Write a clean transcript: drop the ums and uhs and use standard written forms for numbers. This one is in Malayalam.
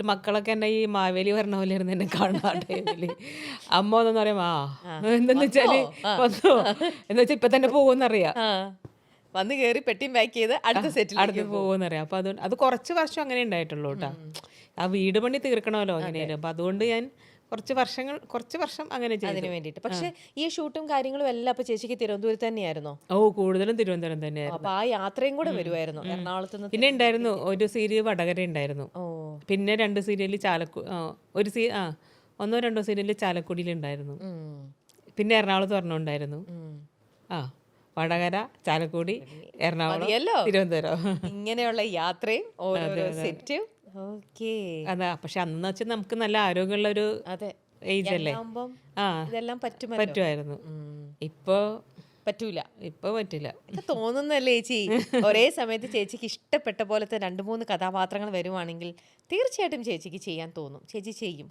മക്കളൊക്കെ എന്നെ ഈ മാവേലി പറഞ്ഞ പോലെ ഇരുന്ന് എന്നെ കാണുന്ന ആ ടൈമില് അമ്മ ഒന്നെന്ന് പറയും എന്തെന്ന് വെച്ചാല് വന്നോ എന്ന് വെച്ചാൽ ഇപ്പൊ തന്നെ പോകുമെന്നറിയാം. ആ വന്ന് കയറി പെട്ടിയും പാക്ക് ചെയ്ത് അടുത്ത സെറ്റിലേക്ക് അടുത്ത് പോകുമെന്നറിയാം. അപ്പൊ അതുകൊണ്ട് അത് കുറച്ച് വർഷം അങ്ങനെ ഉണ്ടായിട്ടുള്ളൂ കേട്ടാ. ആ വീട് പണി തീർക്കണമല്ലോ എങ്ങനെയാലും. അപ്പൊ അതുകൊണ്ട് ഞാൻ കുറച്ച് വർഷം അങ്ങനെ ചെയ്തു. അതിന് വേണ്ടിയിട്ട്. പക്ഷെ ഈ ഷൂട്ടും കാര്യങ്ങളും എല്ലാം അപ്പൊ ചേച്ചിക്ക് തിരുവനന്തപുരത്ത് തന്നെയായിരുന്നോ? കൂടുതലും തിരുവനന്തപുരം തന്നെയായിരുന്നു. അപ്പൊ ആ യാത്രയും കൂടെ വരുമായിരുന്നു എറണാകുളത്ത് നിന്ന്? പിന്നെ ഉണ്ടായിരുന്നു ഒരു സീരിയൽ വടകര ഉണ്ടായിരുന്നു. ഓ പിന്നെ 2 സീരിയല് ഒന്നോ രണ്ടോ സീരിയല് ചാലക്കുടിയിൽ ഉണ്ടായിരുന്നു. പിന്നെ എറണാകുളത്ത് പറഞ്ഞുണ്ടായിരുന്നു. വടകര, ചാലക്കുടി, എറണാകുളം, മതിയല്ലോ തിരുവനന്തപുരം. ഇങ്ങനെയുള്ള യാത്രയും ഓരോരോ സെറ്റും. ഓക്കേ. അതാ പക്ഷെ അന്ന് വെച്ചാൽ നമുക്ക് നല്ല ആരോഗ്യമുള്ള ഒരു അതെ ഏജ് അല്ലേ. ആവുമ്പം ആ ഇതെല്ലാം പറ്റുമല്ലോ. പറ്റുമായിരുന്നു. ഇപ്പൊ പറ്റൂല. ഇപ്പൊ പറ്റില്ല. ഇത് തോന്നുന്നല്ലേ ചേച്ചി? ഒരേ സമയത്ത് ചേച്ചിക്ക് ഇഷ്ടപ്പെട്ട പോലത്തെ 2-3 കഥാപാത്രങ്ങൾ വരുവാണെങ്കിൽ തീർച്ചയായിട്ടും ചേച്ചിക്ക് ചെയ്യാൻ തോന്നും. ചേച്ചി ചെയ്യും.